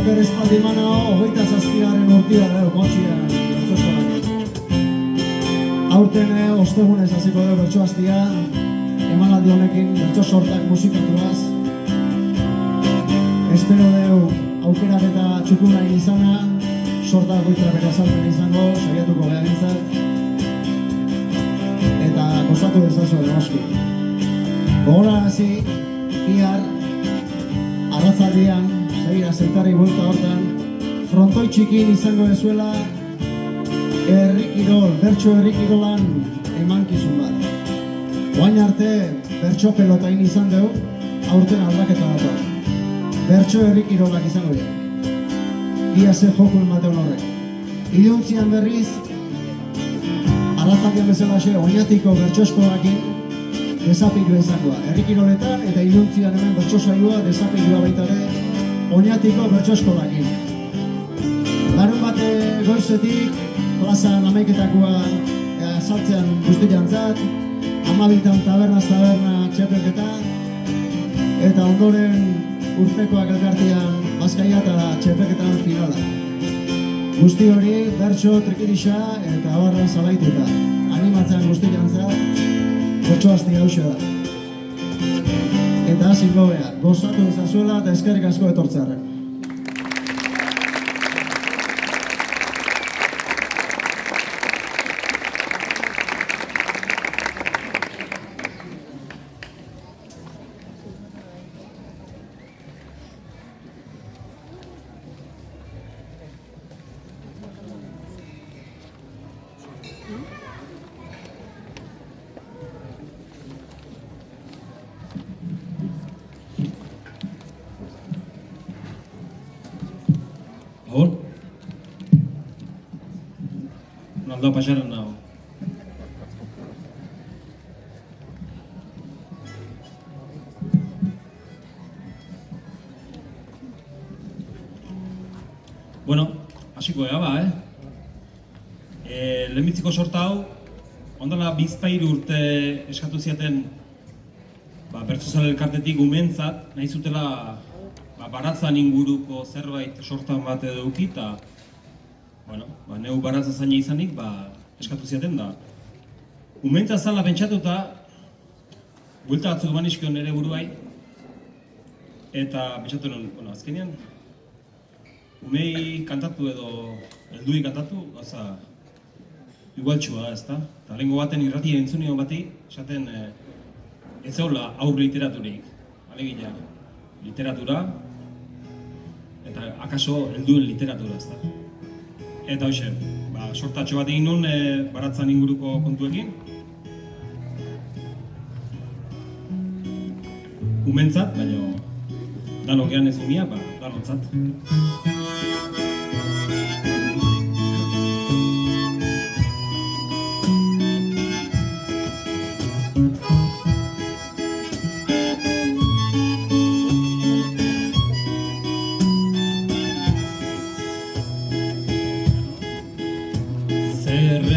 berez paldimana hogeita zazpigarren urtia dugu kontxian bertsoskoak. Aurten ostegunez hasiko dugu bertsoaztia, emanaldi honekin bertso sortak musikatuaz. Espero dugu aukerak eta txukunain izana, sortak goitza bere azalpen izango, saiatuko behagintzat. Eta gozatu dezazu noski. Gogorarazi, bihar, arratzaldian, segira zeitarri buelta hortan, frontoi txikin izango dezuela herrikirol, bertso herrikirolan emankizun bat. Oain arte, bertso pelotain izan dugu, aurten aldaketa dator. Bertso herrikirolak izango dira. Ia ze joku emateun horrek. Iluntzian berriz, arratzaldian bezalaxe, oinatiko bertso eskolakin, desapilua izangoa. Herrikiroletan eta iluntzian hemen bertso saioa desapilua baita ere, oinatiko bertso eskolakin. Larun bate goizetik, plazan amaiketakoa saltzean guztiantzat, 12 taberna txepelketa, eta ondoren urtekoak elkartean bazkaia eta txepelketan finala. Guzti hori, bertso, trikirisa eta abarra zalaituta. Animatzean guztiantzat, bertsoazti hauxe da. Eta hasiko behar, gozatu ezazuela eta eskerrik asko etortzearren. Hor? Naldo pasaran nago. Bueno, hasiko ega ba, lehenbitziko sorta hau, ondala bizpairu urte eskatu ziaten bertsozale elkartetik umentzat, nahi zutela baratzan inguruko zerbait sortan bat edo eduki, eta neu baratza zaina izanik eskatu ziaten da. Umentza zala pentsatuta, buelta batzuk eman izkion nire buruai, eta pentsatu nuen, azkenean, umei kantatu edo heldui kantatu, gauza igualtxua da, ezta? Eta lehenko baten irratia entzunio bati, esaten ez zehola aur literaturik, alegia, literatura, eta akaso helduen literatura, ezta? Eta hoxe, sortatxo bat egin nuen baratzan inguruko kontuekin. Umentzat, baina danokean ez umia, danontzat.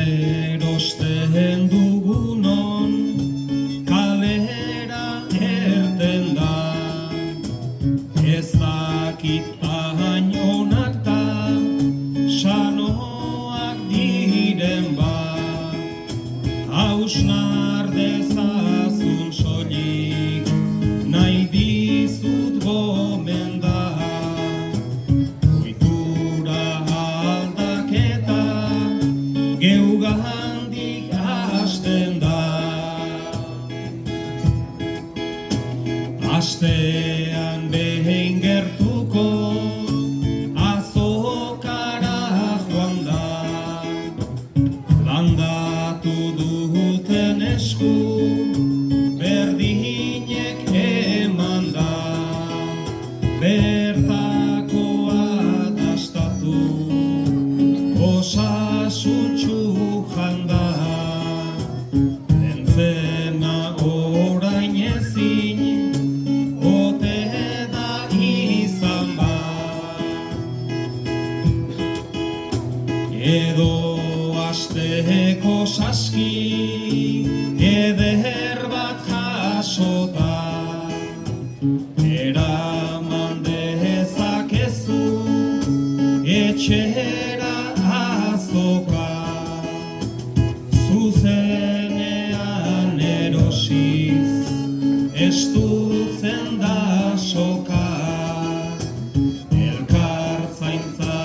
Erosten dugunon kalera erten da, ez dakit hainonak ta sanoak diren ba, hausnar dezazun soilik nahi dizut gomenda. Geugandik hasten da, astean behin gertuko azokara joan da, landatu duten esku berdinek eman da, bertakoa dastatu osasuntxu janda, entzena orain ezin, ote da izan ba. Edo asteko saski, eder bat jasota, eraman dezakezu etxera azoka, zuzenean erosiz, estutzen da soka, elkartzaintza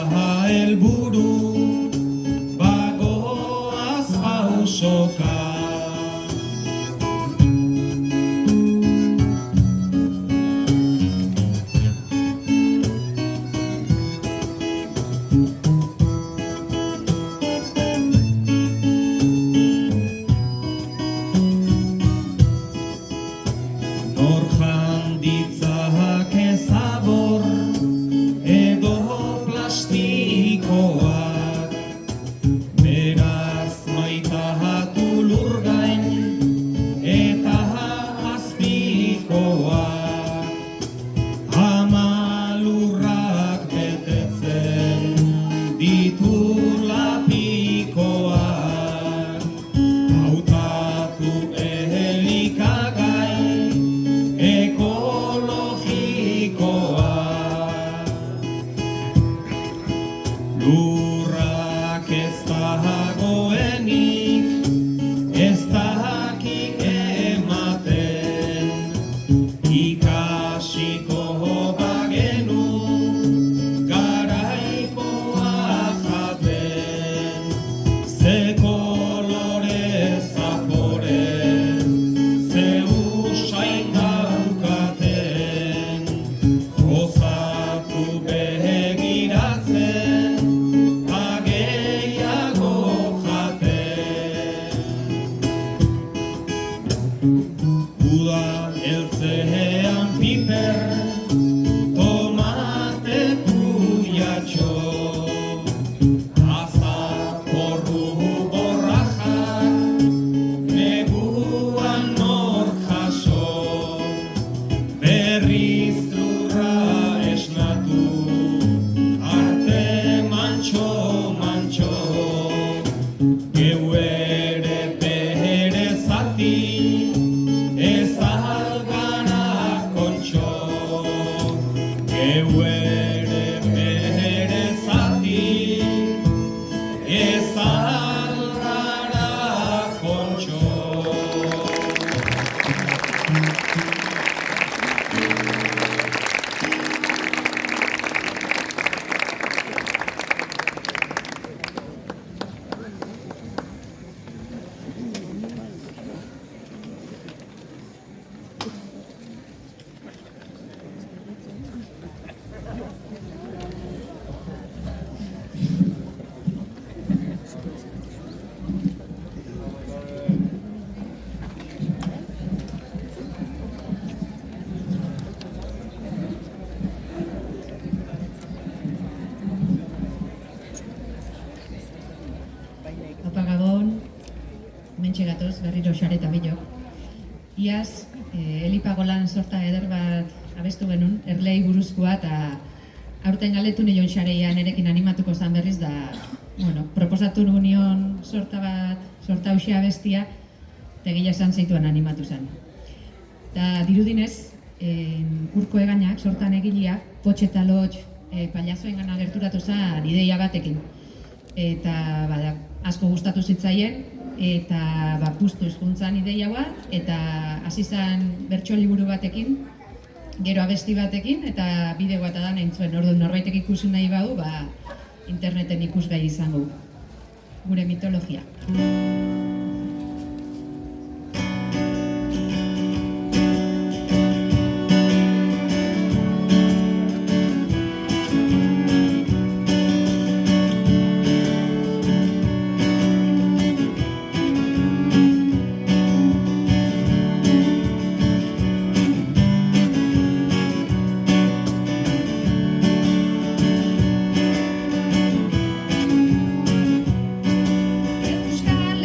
helburu, bagoaz pausoka. Nor janditzake zabor edo plastikoak, beraz maitatu lurgain eta azpikoak, ama lurrak betetzen ditu lapikoak, hautatu elikagai ekologikoa, lurrak ez dagoenik, ez dakik ematen, ikasiko bagenu, garaikoa jaten, ze kolore zapore, ze usain daukaten, gozatu begiratzen, ageiago jaten. Uda heltzean piper, tomate kuiatxo, azaporru borrajak, neguan nor jaso, berriz lurra esnatu, arte mantxo, geu ere bere zati, ez algara kontxo, geu ere bere zati, ez algara kontxo. Gabon, mentxe gatoz, berriro xare eta bilok. Iaz, Elipagolan sorta eder bat abestu genuen, erlei buruzkoa, eta aurten galetu nion xareia nerekin animatuko zan berriz, da, proposatu union sorta hausia abestia, eta gila esan zeituan animatu zen. Eta dirudinez, urko egainak, sortan egileak, potx eta lotx paliazoen gana gerturatu zen ideia batekin. Eta asko gustatu zitzaien, eta puztuz juntzan ideia bat, eta hasi zen bertso liburu batekin, gero abesti batekin, eta bideo bat da nahintzuen. Orduan norbaitek ikusi nahi badu, interneten ikusgai izango gure mitologia. Euskal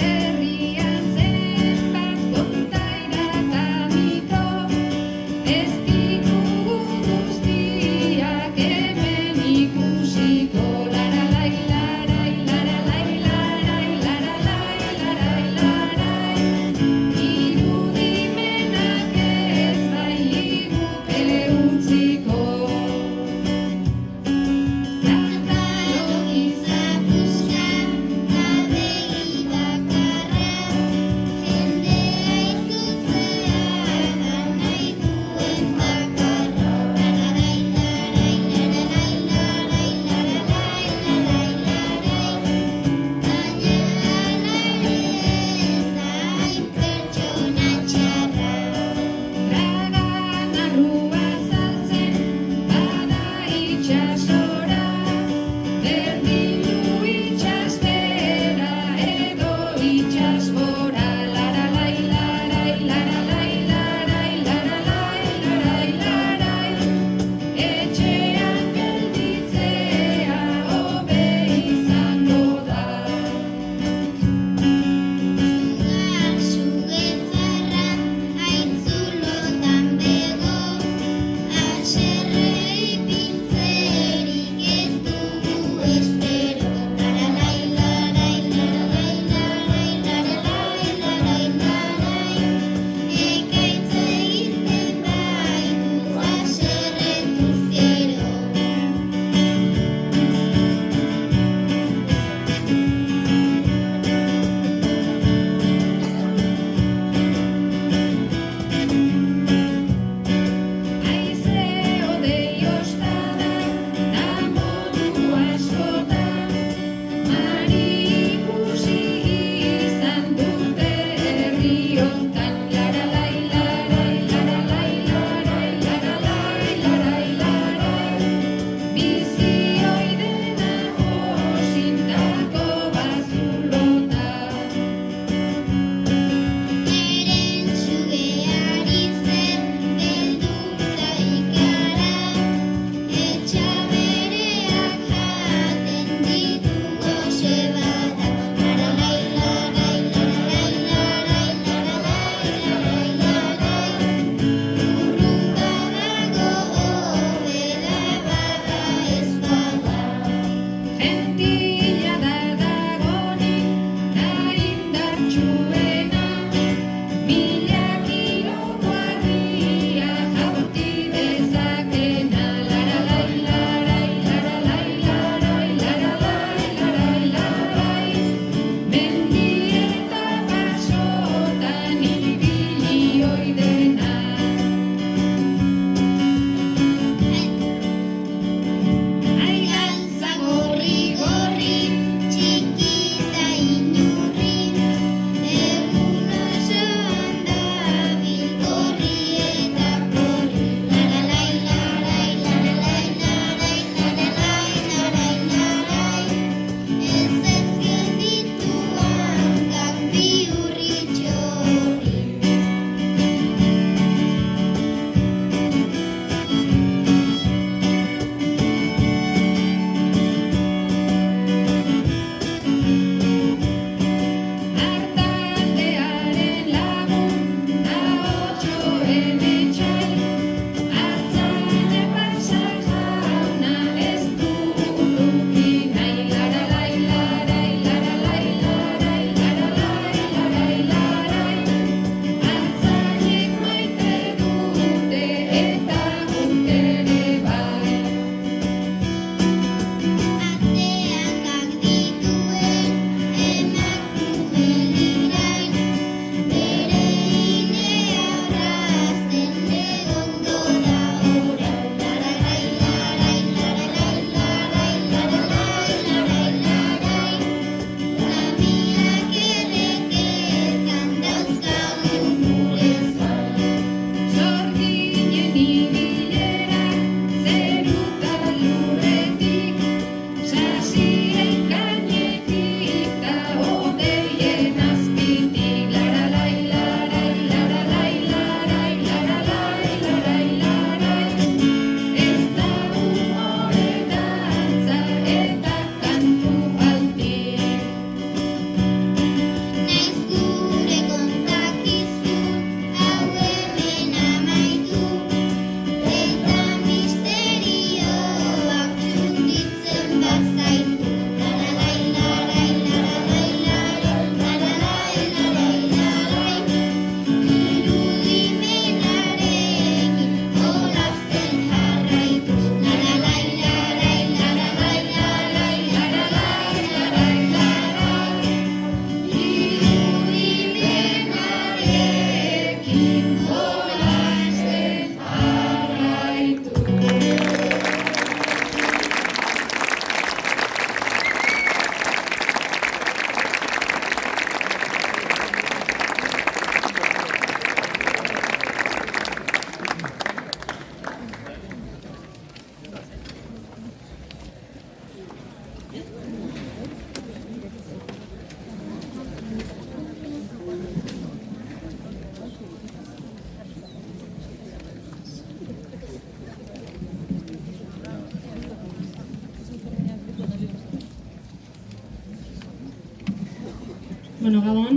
Bueno, Gabon.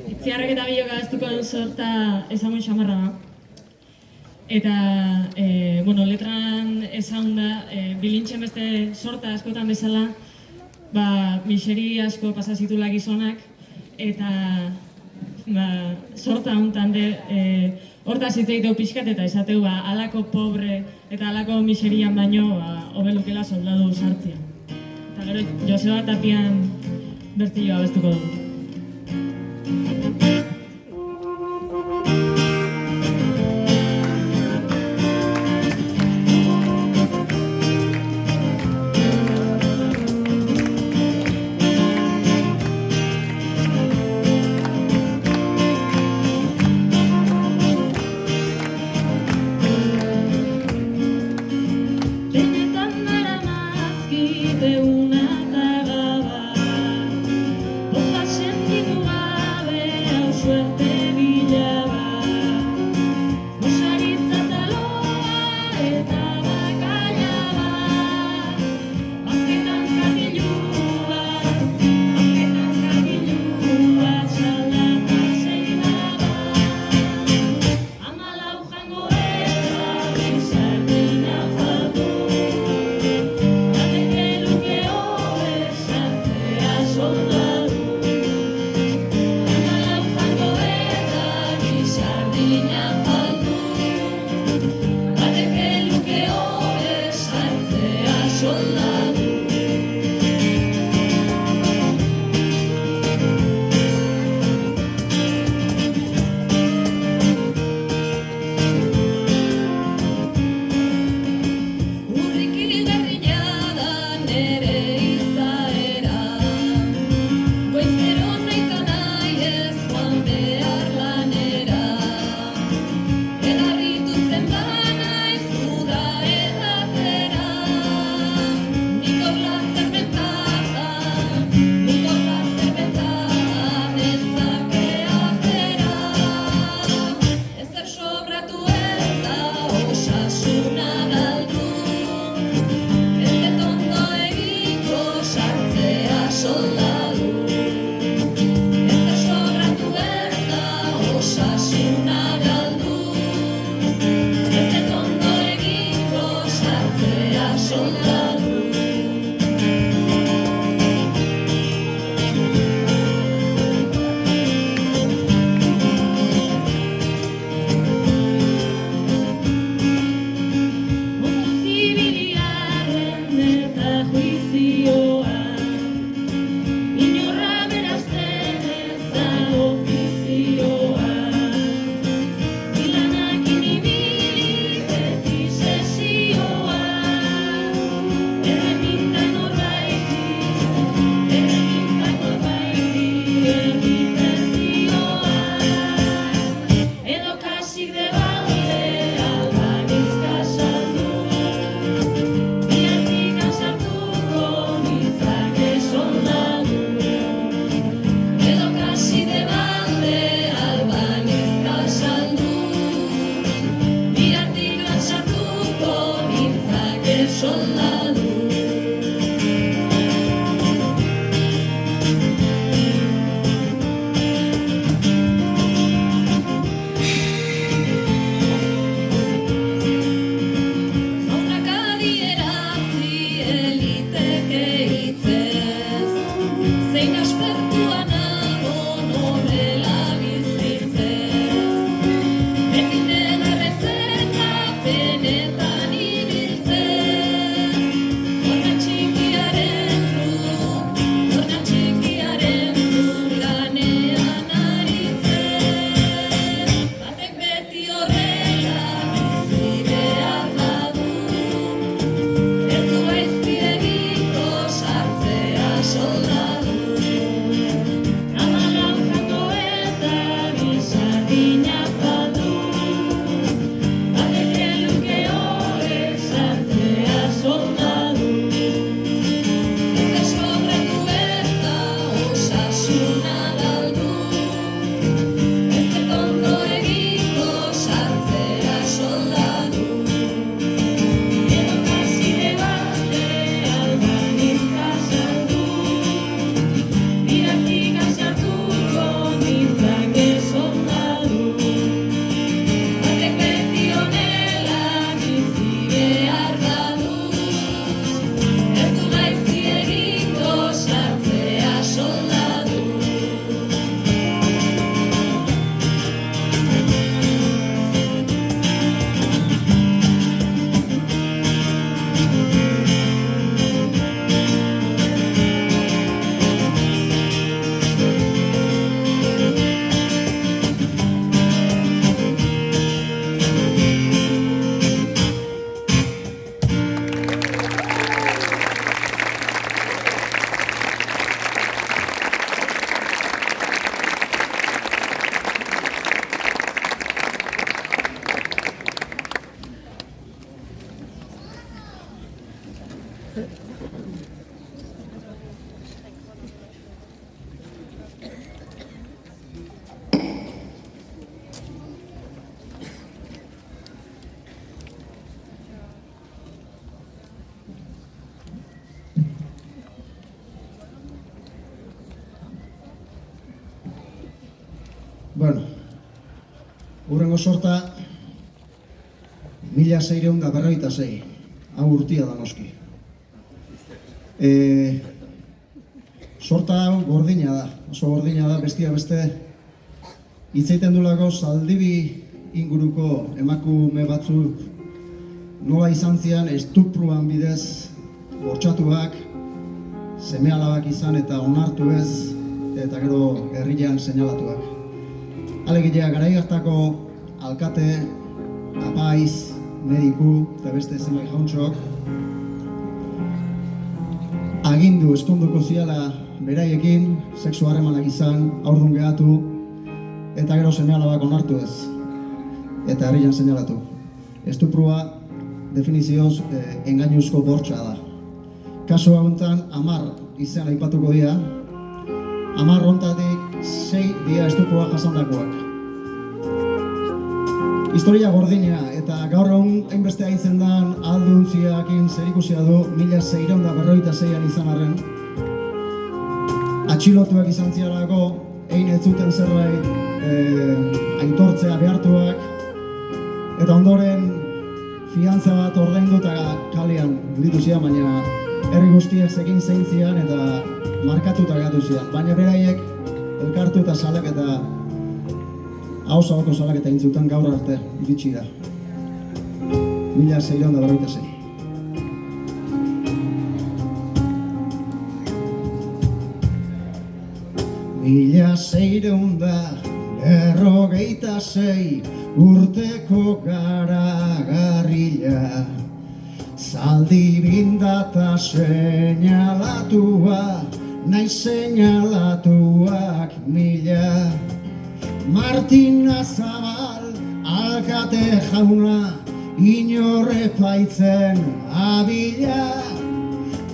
Itziarrek eta bilok abaztuko den sorta ezagun xamarra da. Eta, letran ezagun da, bilintxen beste sorta askotan bezala, miseri asko pasazitula gizonak, eta sorta hontan de, hortaz hitz egiteu pixkat eta esateu alako pobre eta alako miserian baino hobelukela soldadu sartzia. Eta gero Joseba Tapian bertioa abestuko dugu. Bueno, hurrengo sorta 1656, hau urtia da noski. Sorta hau gordina da, oso gordina da, bestia beste hitz egiten duelako Zaldibi inguruko emakume batzuk nola izan zian estupruan bidez bortxatuak, seme-alabak izan eta onartu ez, eta gero gerrilean seinalatuak. Alegia, garai hartako alkate, apaiz, mediku eta beste zenbait jauntxok agindu eskonduko ziala beraiekin, sexu harremanak izan, haurdun gehatu eta gero seme-alabak onartu ez eta herrian seinalatu. Estuprua definizioz engainuzko bortxa da. Kasu honetan 10 izan aipatuko dira, 10 hontatik 6 dira estuprua jasandakoak. Historia gordina eta gaur egun hainbeste haitzen den alduntziakin zerikusia du 1656an izan arren. Atxilotuak izan ziarako, egin ez zuten zerbait aitortzea behartuak, eta ondoren fiantza bat ordaindu eta kalean gelditu zian, baina herri guztiak zekin zein zian eta markatuta geratu zian. Baina beraiek elkartu eta salaketa, ahos-ahoko salaketa egin zuten gaur arte iritsi da. 1656. Mila 656 urteko garagarrila, Zaldibin data seinalatua, nahi seinalatuak mila. Martina Zabal alkate jauna, inorre paitzen abila,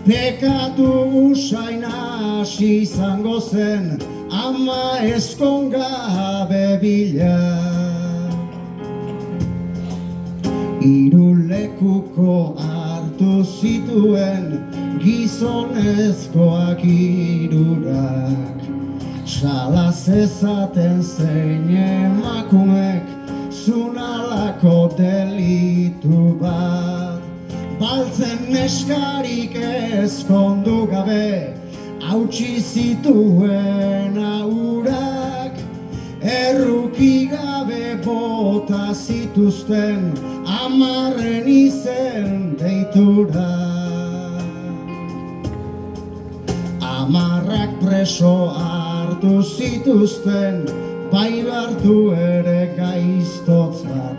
pekatu usaina hasi izango zen, ama ezkongabe bila. Irulekuko hartu zituen gizonezkoak irurak, salaz ezaten zein emakumek zunalako delitu bat. Baltzen neskarik ezkondu gabe, hautsi zituen aurak, erruki gabe bota zituzten 10 izen deiturak. 10 preso hartu zituzten, bai hartu ere gaiztotzat.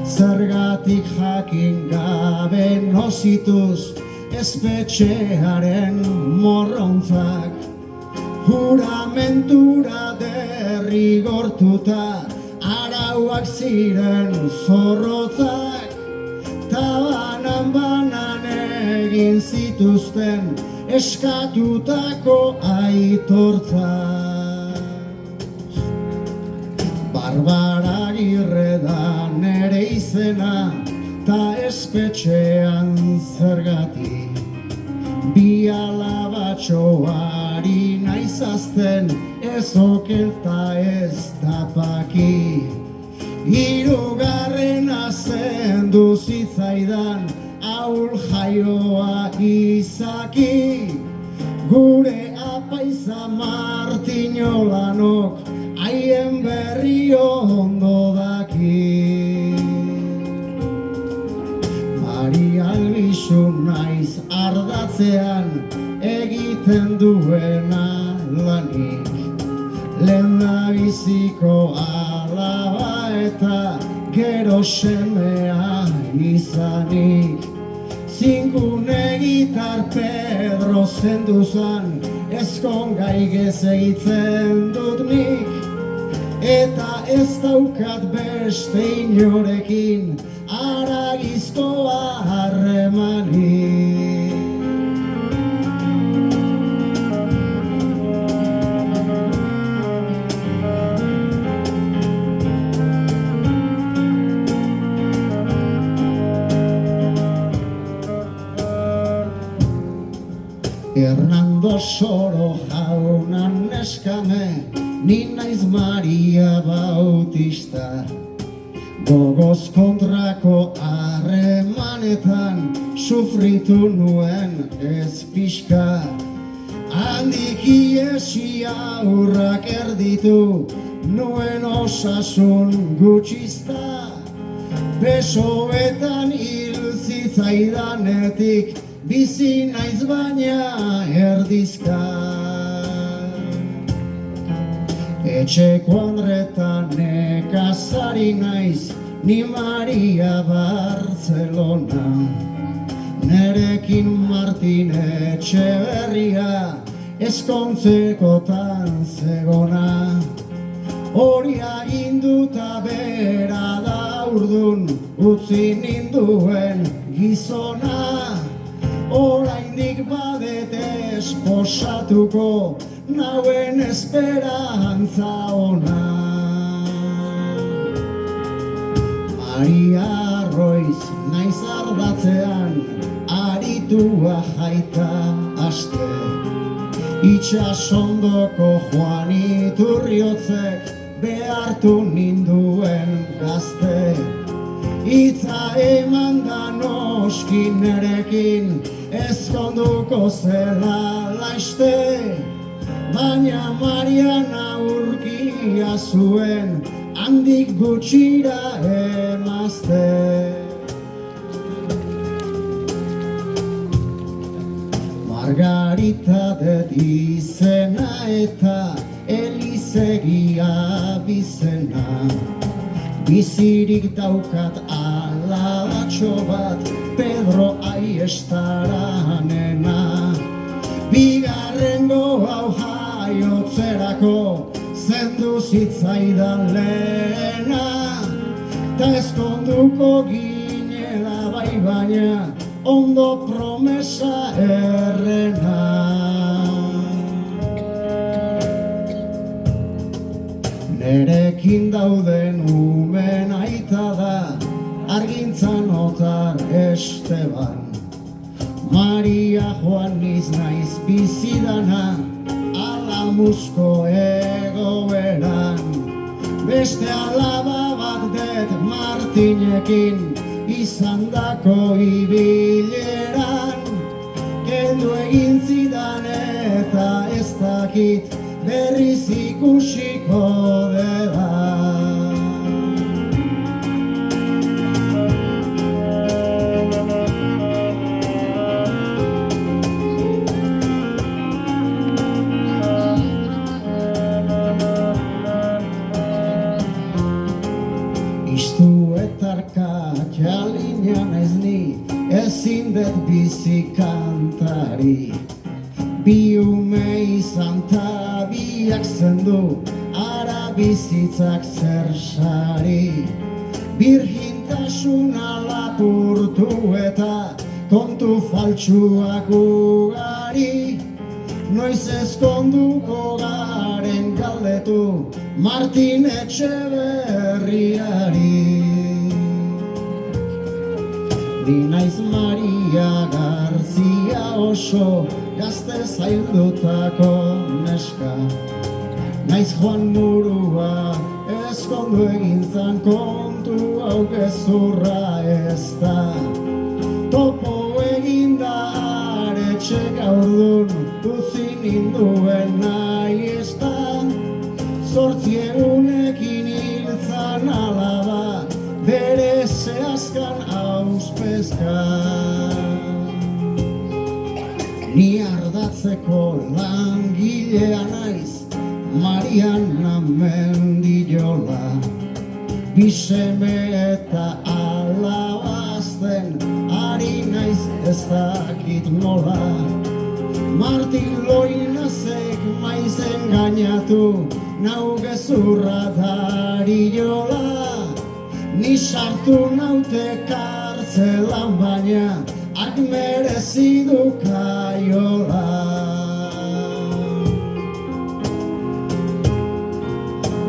Zergatik jakin gabe nozituz espetxearen morrontzak. Juramentura derrigortuta arauak ziren zorrotzak, ta banan egin zituzten eskatutako aitortzak. Barbara Agirre da nere izena, ta espetxean zergatik. Bi alabatxoari naizazten, ez okelta ez tapaki. Hirugarrena zendu zitzaidan, ahul jaioa izaki. Gure apaiza Martino Lanok, haien berri ondo daki. Mari Albizu naiz ardatzean, egiten duena lanik. Lehendabiziko alaba eta gero semea izanik. Zinkune gitar Pedro zenduzan, ezkongai gez egiten dut nik. Eta ez daukat beste inorekin, haragizkoa harremanik. Hernando Soro jaunan neskame, ni naiz Maria Bautista. Gogoz kontrako harremanetan sufritu nuen ez pixka. Handik iesi aurrak erditu nuen osasun gutxizta. Besoetan hil zitzaidanetik bizi naiz baina erdizka. Etxeko Andretan nekazari naiz, ni Maria Barcelona. Nerekin Martin Etxeberria ezkontzekotan zegona. Hori aginduta bera da urdun utzi ninduen gizona. Oraindik badet esposatuko nauen esperantza ona. Maria Roiz naiz ardatzean aritua jaita aste. Itxasondoko Juan Iturriotzek behartu ninduen gazte. Itza eman da noski nerekin ezkonduko zela laiste. Baina Mariana urkia zuen handik gutxira emazte. Margarita det izena eta Elizegia bizena. Bizirik daukat alabatxo bat Pedro Aiestaranena. Bigarrengo hau jaiotzerako zendu zitzaidan lehena. Ta ezkonduko ginela bai baina ondo promesa errena. Nerekin dauden umen aita da Argintzan Otar Esteban. Maria Juaniz naiz bizidana Alamuzko egoeran. Beste alaba bat det Martinekin izandako ibileran. Kendu egin zidan eta ez dakit berriz ikusiko dedan. Iztuetarka txalina naiz ni, ezin det bizi kantari. Bi ume izan ta biak zendu, ara bizitzak zer sari. Birgintasuna lapurtu eta kontu faltsuak ugari. Noiz ezkonduko garen galdetu Martin Etxeberriari. Ni naiz Maria Garzia oso gazte zaildutako neska. Naiz Juan Murua ezkondu egin zan kontu hau gezurra ez da. Topo egin da aretxe gaurdun utzi ninduen nahi ez da. 8 egunekin hiltzan alaba bere zehazkan auspezka. Ni ardatzeko langilea naiz Mariana Mendiola. Bi seme eta alabazten ari naiz ez dakit nola. Martin Loinazek maiz engainatu nau gezurra dariola. Ni sartu naute kartzelan baina ak merezi du kaiola.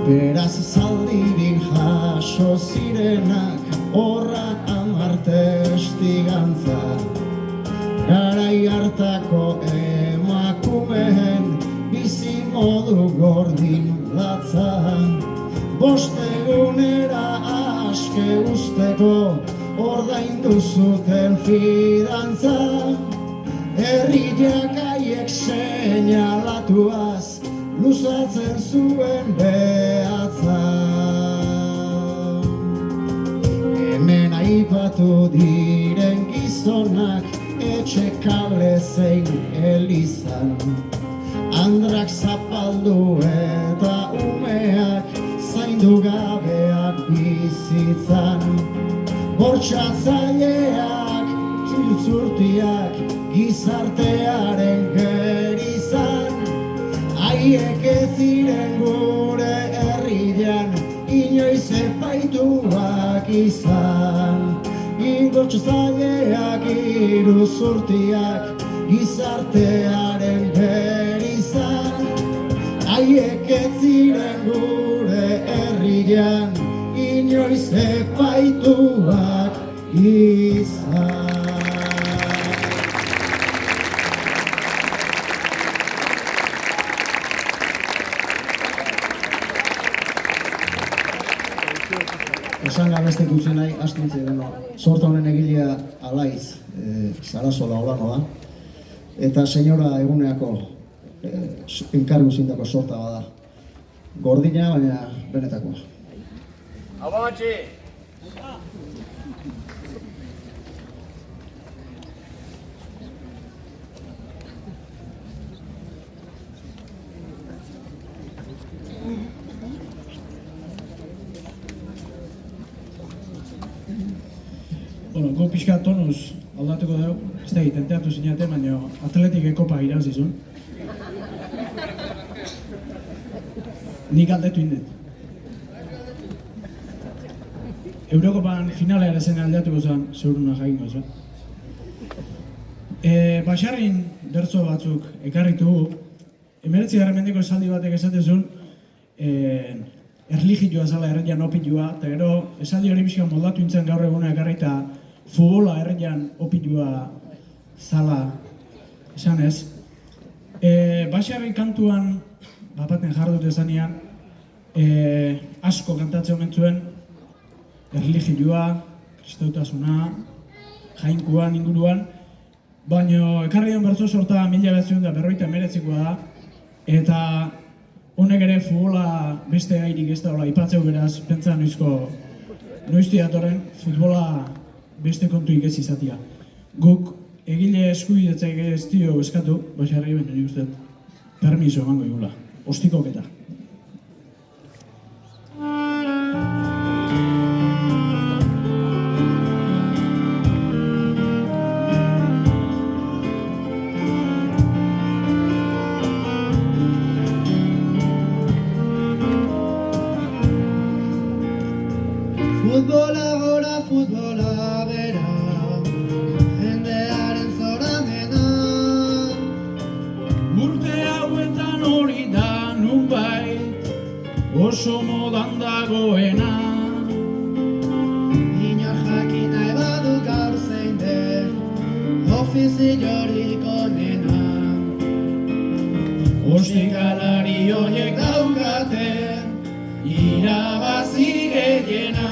Beraz zaldirik jaso zirenak horrak 10 testigantza. Garai hartako modu gordin latza, bostegunera aske usteko ordaindu zuten fidantza, herriak haiek seinalatuaz luzatzen zuen behatza. Hemen aipatu diren gizonak etxe kale zein elizan, andrak zapaldu eta umeak zaindu gabeak bizitzan, bortxatzaileak, txiltzurtiak, gizartearen gerizan, haiek ez ziren gure herrian inoiz epaituak izan. Bortxatzaileak, iruzurtiak, gizartearen gerizan, haiek ez ziren gure herrian inoiz epaituak izan. Esan gabestek utzi nahi, astintze deno. Sorta honen egilea Alaiz, Sarasola Olano da. Eta senyora eguneako enkargu zindako sorta bada. Gordina, baina benetakoa. Abatxe! Bueno, gu pixka tonuz aldatuko dugu, ez da tenteatu zinate, baina Atletik ekopa irazizun. Nik aldetu indet. Eurokopan finalea zen aldatuko zen, zeuruna jaingo zen. Baxarrin bertso batzuk ekarritu, 19. mendeko esaldi batek esatezun, erligioa zala herrian opilua, eta gero esaldi hori pixka moldatu intzen gaur eguna ekarrita futbola herrian opilua zala esan ez. Baxarri kantuan, bapaten jardut ezanean, asko kantatzen omen zuen, erligioa, kristautasuna, jainkoan inguruan, baina ekarrian bertso sorta 1959koa da, eta honek ere futbola beste gairik ez da aipatzeu beraz, pentsa noizti datorren futbola beste kontuik ez izatia. Guk egile eskubidetzek ez dio eskatu, Baxarri baina nik uste permiso emango igula, ostikoketa. Futbola gora, futbola bera, jendearen zoramena. Urte hauetan hori da nunbait, oso modan dagoena. Inor jakin nahi badu gaur zein den, ofiziorik onena. Ostikalari horiek daukate, irabazi gehiena.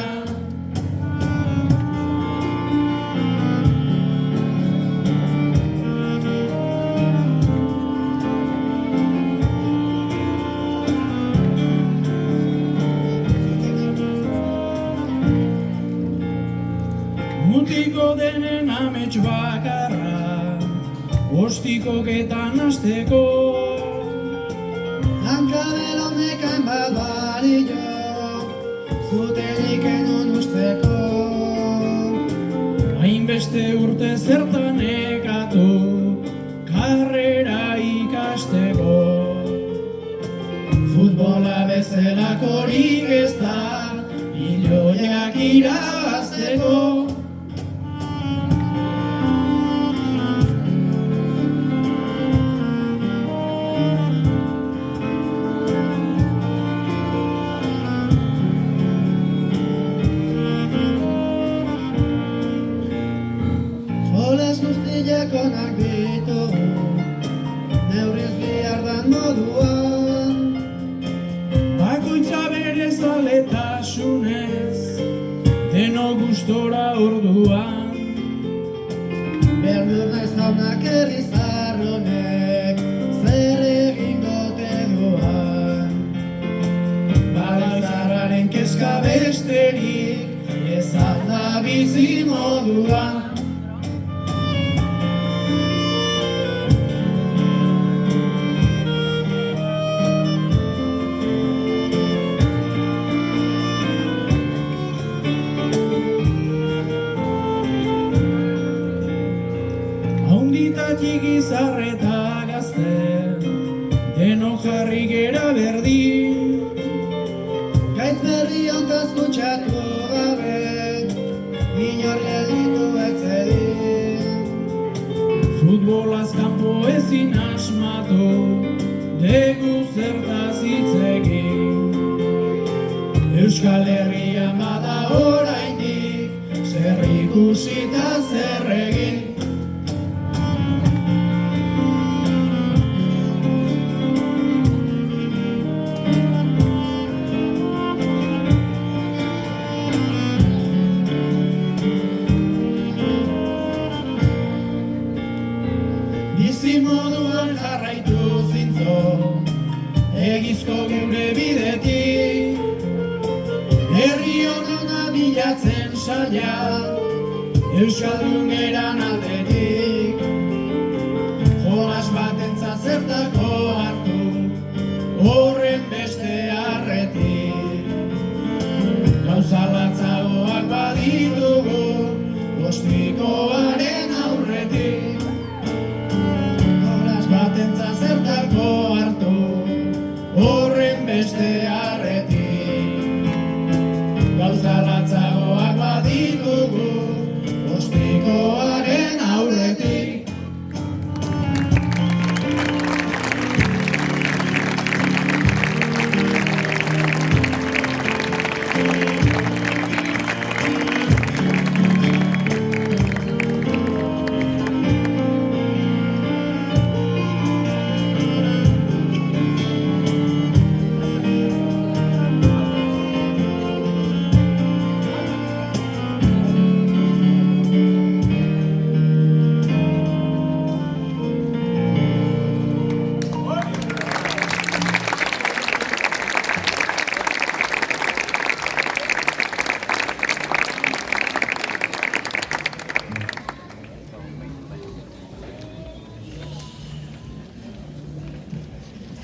Mutiko denen amets bakarra, ostikoketan hasteko. Hankabel honekan bat barillo, zutelik enon usteko. Hainbeste urte zertan ekatu, karrera ikasteko. Futbola bezalakorik ez da, milioiak irabazteko. Onak ditu, neurriz bihar dan modua. zaletasunez, deno gustora orduan. Beldur naiz jaunak herri zarronek, zer egingo te duan. Balazarraren kezka besterik, ez alda bizi moduan. Haunditatik izarreta gazte, deno jarri gera berdin. Gaitz berri hontaz kutsatu gabe, inor gelditu etzedin. Futbolaz kanpo ezin asmatu, degu zertaz hitz egin. Euskal Herrian bada oraindik, zer ikusi eta zer egin. Bizimoduan jarraitu zintzo, egizko gure bidetik. Herri honona bilatzen saia, euskaldun geran aldetik. Jolas batentzat zertako hartu, horren beste arretik. Gauza latzagoak baditugu, ostikoaren aurretik. Batentzat zertako hartu, horren beste arretik. Gauza latzagoak baditugu, ostikoaren aurretik.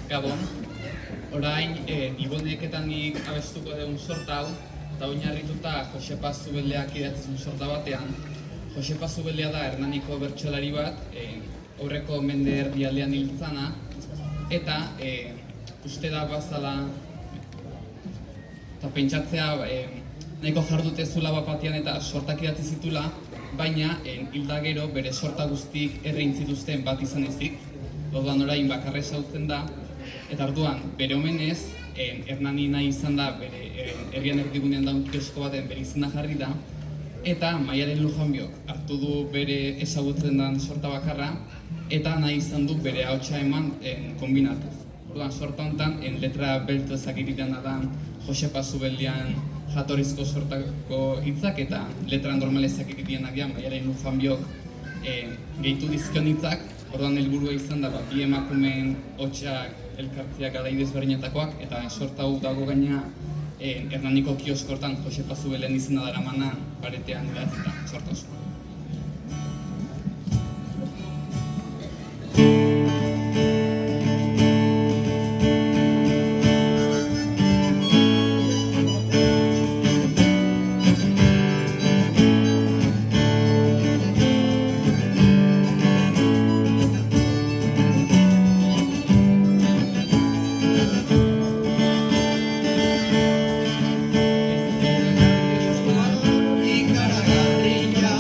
Gabon, orain Iboneketanik abestuko dugun sorta hau, eta oinarrituta Josepa Zubeldeak idatzizun sorta batean. Josepa Zubeldia da Hernaniko bertsolari bat, aurreko mende erdialdean hiltzana, eta uste da bazala, eta pentsatzea nahiko jardute zula bapatian eta sortak idatzi zitula, baina hilda gero bere sorta guztik errein zituzten bat izan ezik, orduan orain bakarra ezagutzen da, eta orduan bere omenez, Hernani nahi izan da bere herrian erdigunean daun kiosko baten bere izena jarri da, eta Maialen Lujanbiok hartu du bere ezagutzen den sorta bakarra, eta nahi izan du bere ahotsa eman kombinatuz. Orduan sorta honetan, letra beltzezak iridana da Josepa Zubeldian jatorrizko sortako hitzak eta letra normalezak iridianak dira Maialen Lujanbiok gehitu dizkion hitzak. Orduan helburua izan da bi emakumeen hotsak elkartziak garai desberdinetakoak, eta sorta hau dago gaina Hernaniko kioskortan Josepa Zubeldian izena daramana paretean idatzita sorta oso. Ikaragarria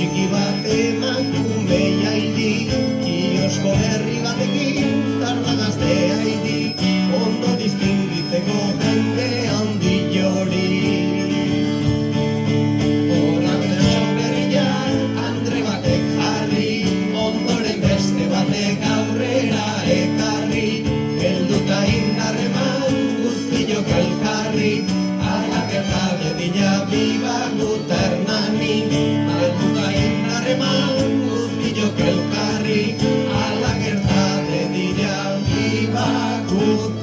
txiki bat emakumei haidi, kiosko berri batekin zarda gazte haidi, ondo distingitzeko jende handi jori. Horan bertso berrian Andre batek jarri, ondoren beste batek aurrera ekarri, helduta indarreman guztiok elkarri, alakerta dedila bibaguta hernani, helduta indarreman guztiok elkarri, alakerta dedila bibaguta